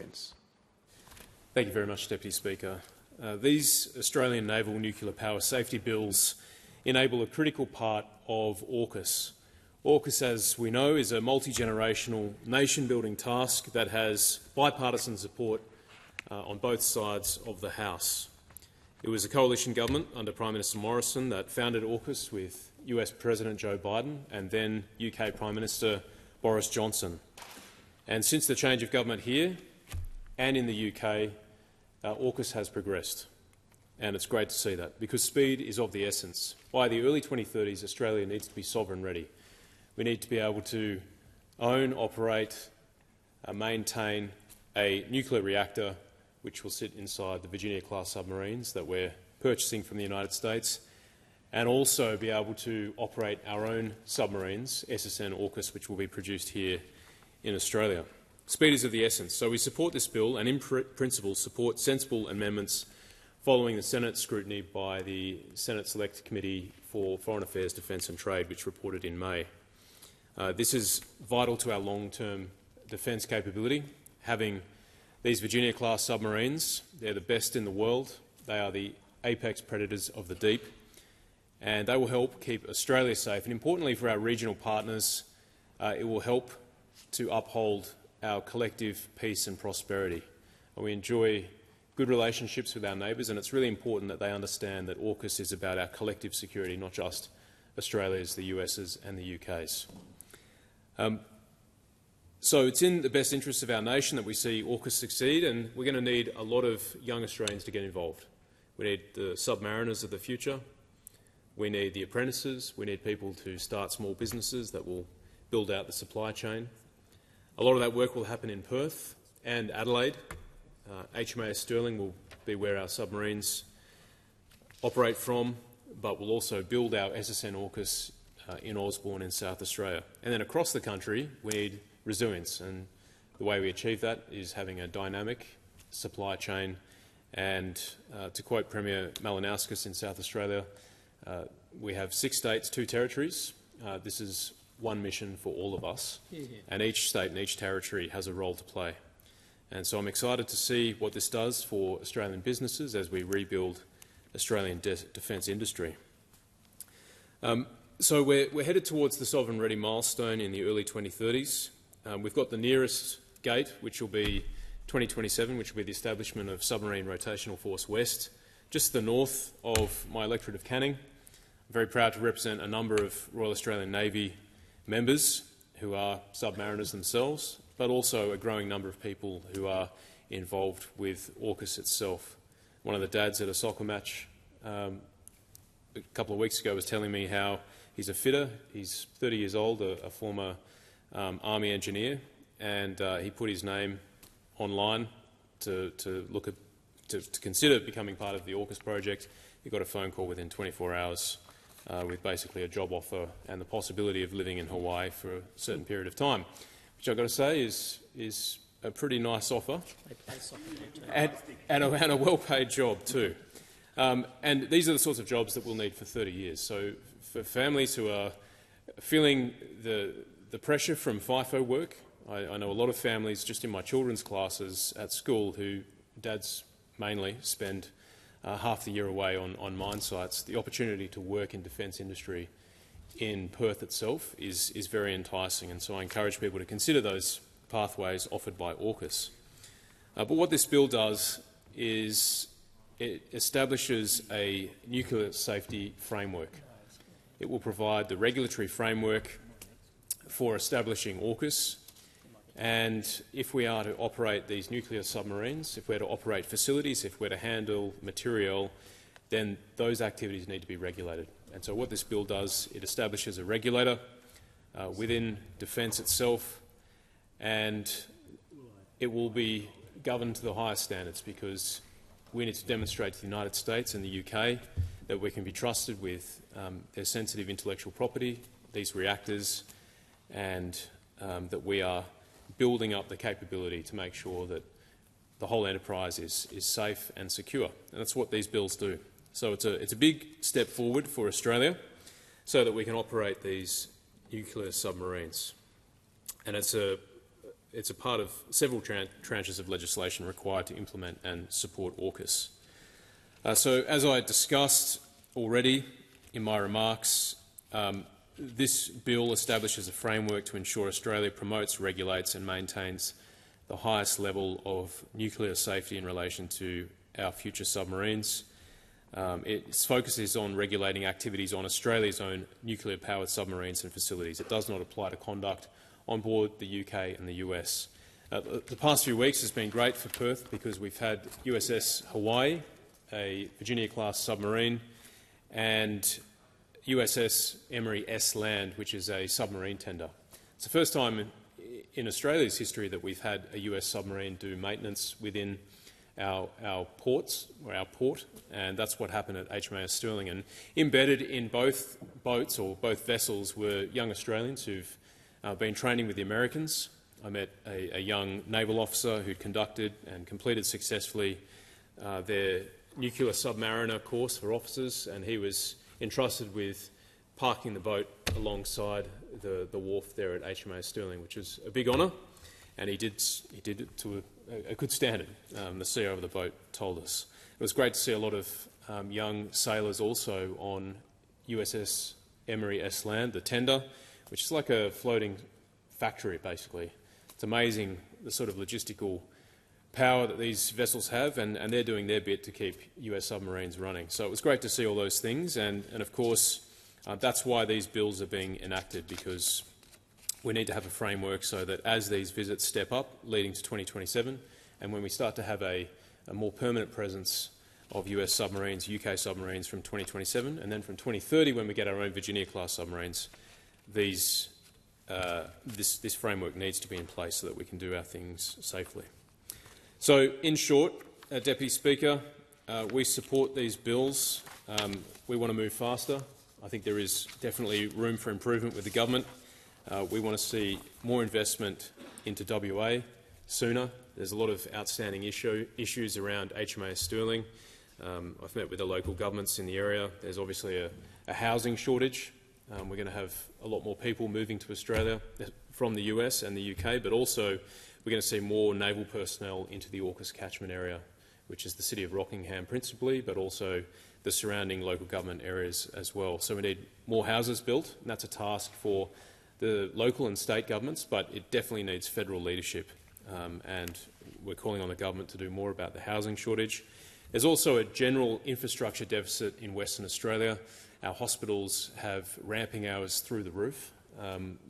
Defence. Thank you very much, Deputy Speaker. These Australian Naval Nuclear Power Safety Bills enable a critical part of AUKUS. AUKUS, as we know, is a multi-generational nation-building task that has bipartisan support on both sides of the House. It was a coalition government under Prime Minister Morrison that founded AUKUS with US President Joe Biden and then UK Prime Minister Boris Johnson. And since the change of government here and in the UK, AUKUS has progressed. And it's great to see that, because speed is of the essence. By the early 2030s, Australia needs to be sovereign ready. We need to be able to own, operate, maintain a nuclear reactor which will sit inside the Virginia-class submarines that we're purchasing from the United States, and also be able to operate our own submarines, SSN AUKUS, which will be produced here in Australia. Speed is of the essence, so we support this bill and, in principle, support sensible amendments following the Senate scrutiny by the Senate Select Committee for Foreign Affairs, Defence and Trade, which reported in May. This is vital to our long-term defence capability. Having these Virginia-class submarines, they're the best in the world. They are the apex predators of the deep, and they will help keep Australia safe. And importantly for our regional partners, it will help to uphold our collective peace and prosperity. We enjoy good relationships with our neighbours, and it's really important that they understand that AUKUS is about our collective security, not just Australia's, the US's and the UK's. So it's in the best interests of our nation that we see AUKUS succeed, and we're going to need a lot of young Australians to get involved. We need the submariners of the future, we need the apprentices, we need people to start small businesses that will build out the supply chain. A lot of that work will happen in Perth and Adelaide. HMAS Sterling will be where our submarines operate from, but we'll also build our SSN AUKUS in Osborne in South Australia. And then across the country, we need resilience, and the way we achieve that is having a dynamic supply chain. And to quote Premier Malinauskas in South Australia, we have 6 states, 2 territories. This is one mission for all of us, and each state and each territory has a role to play. And so I'm excited to see what this does for Australian businesses as we rebuild Australian defence industry. So we're headed towards the sovereign ready milestone in the early 2030s. We've got the nearest gate, which will be 2027, which will be the establishment of Submarine Rotational Force West, just to the north of my electorate of Canning. I'm very proud to represent a number of Royal Australian Navy members who are submariners themselves, but also a growing number of people who are involved with AUKUS itself. One of the dads at a soccer match a couple of weeks ago was telling me how he's a fitter. He's 30 years old, a former Army engineer, and he put his name online to consider becoming part of the AUKUS project. He got a phone call within 24 hours with basically a job offer and the possibility of living in Hawaii for a certain period of time, which I've got to say is a pretty nice offer, and a well-paid job too. And these are the sorts of jobs that we'll need for 30 years. So for families who are feeling the pressure from FIFO work, I know a lot of families just in my children's classes at school who dads mainly spend half the year away on mine sites. The opportunity to work in defence industry in Perth itself is very enticing, and so I encourage people to consider those pathways offered by AUKUS. But what this bill does is it establishes a nuclear safety framework. It will provide the regulatory framework for establishing AUKUS, and if we are to operate these nuclear submarines, if we're to operate facilities, if we're to handle material, then those activities need to be regulated. And so what this bill does, it establishes a regulator within defence itself, and it will be governed to the highest standards, because we need to demonstrate to the United States and the UK that we can be trusted with their sensitive intellectual property, these reactors, and that we are building up the capability to make sure that the whole enterprise is safe and secure. And that's what these bills do. So it's a big step forward for Australia so that we can operate these nuclear submarines. And it's a it's a part of several tranches of legislation required to implement and support AUKUS. So, as I discussed already in my remarks, this bill establishes a framework to ensure Australia promotes, regulates and maintains the highest level of nuclear safety in relation to our future submarines. Its focus is on regulating activities on Australia's own nuclear-powered submarines and facilities. It does not apply to conduct on board the UK and the US. The past few weeks has been great for Perth because we've had USS Hawaii, a Virginia-class submarine, and USS Emery S. Land, which is a submarine tender. It's the first time in Australia's history that we've had a US submarine do maintenance within our ports, or our port, and that's what happened at HMAS Stirling. And embedded in both boats, or both vessels, were young Australians who've been training with the Americans. I met a young naval officer who'd conducted and completed successfully their nuclear submariner course for officers, and he was entrusted with parking the boat alongside the wharf there at HMAS Stirling, which is a big honour, and he did it to a good standard, the CEO of the boat told us. It was great to see a lot of young sailors also on USS Emery S. Land, the tender, which is like a floating factory, basically. It's amazing the sort of logistical power that these vessels have, and they're doing their bit to keep US submarines running. So it was great to see all those things, and of course that's why these bills are being enacted, because we need to have a framework so that as these visits step up, leading to 2027, and when we start to have a more permanent presence of US submarines, UK submarines from 2027, and then from 2030 when we get our own Virginia-class submarines, this framework needs to be in place so that we can do our things safely. So, in short, Deputy Speaker, we support these bills. We want to move faster. I think there is definitely room for improvement with the government. We want to see more investment into WA sooner. There's a lot of outstanding issues around HMAS Stirling. I've met with the local governments in the area. There's obviously a housing shortage. We're going to have a lot more people moving to Australia from the US and the UK, but also we're going to see more naval personnel into the AUKUS catchment area, which is the city of Rockingham principally, but also the surrounding local government areas as well. So we need more houses built, and that's a task for the local and state governments, but it definitely needs federal leadership, and we're calling on the government to do more about the housing shortage. There's also a general infrastructure deficit in Western Australia. Our hospitals have ramping hours through the roof,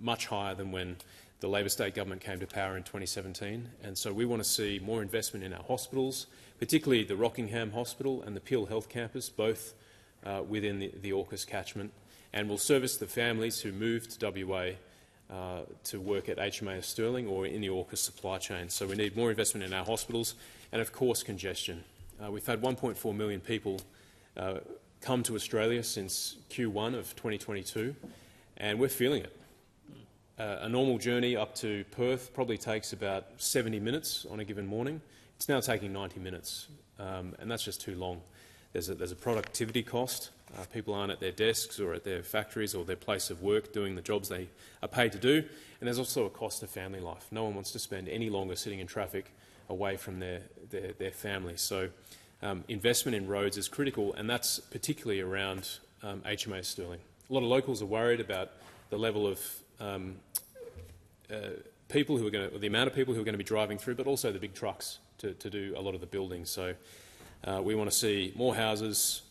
much higher than when the Labor state government came to power in 2017, and so we want to see more investment in our hospitals, particularly the Rockingham Hospital and the Peel Health Campus, both within the AUKUS catchment, and will service the families who move to WA to work at HMAS Stirling or in the AUKUS supply chain. So we need more investment in our hospitals, and of course congestion. We've had 1.4 million people come to Australia since Q1 of 2022, and we're feeling it. A normal journey up to Perth probably takes about 70 minutes on a given morning. It's now taking 90 minutes, and that's just too long. There's a productivity cost. People aren't at their desks or at their factories or their place of work doing the jobs they are paid to do, and there's also a cost to family life. No one wants to spend any longer sitting in traffic away from their family. So investment in roads is critical, and that's particularly around HMAS Stirling. A lot of locals are worried about the level of people who are going to, the amount of people who are going to be driving through, but also the big trucks to do a lot of the building. So we want to see more houses,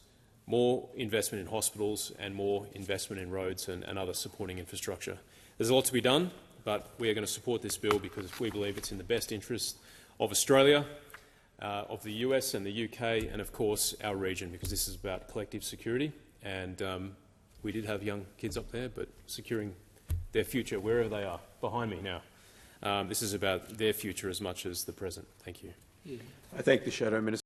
more investment in hospitals, and more investment in roads and other supporting infrastructure. There's a lot to be done, but we are going to support this bill because we believe it's in the best interest of Australia, of the US and the UK, and of course our region, because this is about collective security. And we did have young kids up there, but securing their future wherever they are, behind me now. This is about their future as much as the present. Thank you. I thank the Shadow Minister.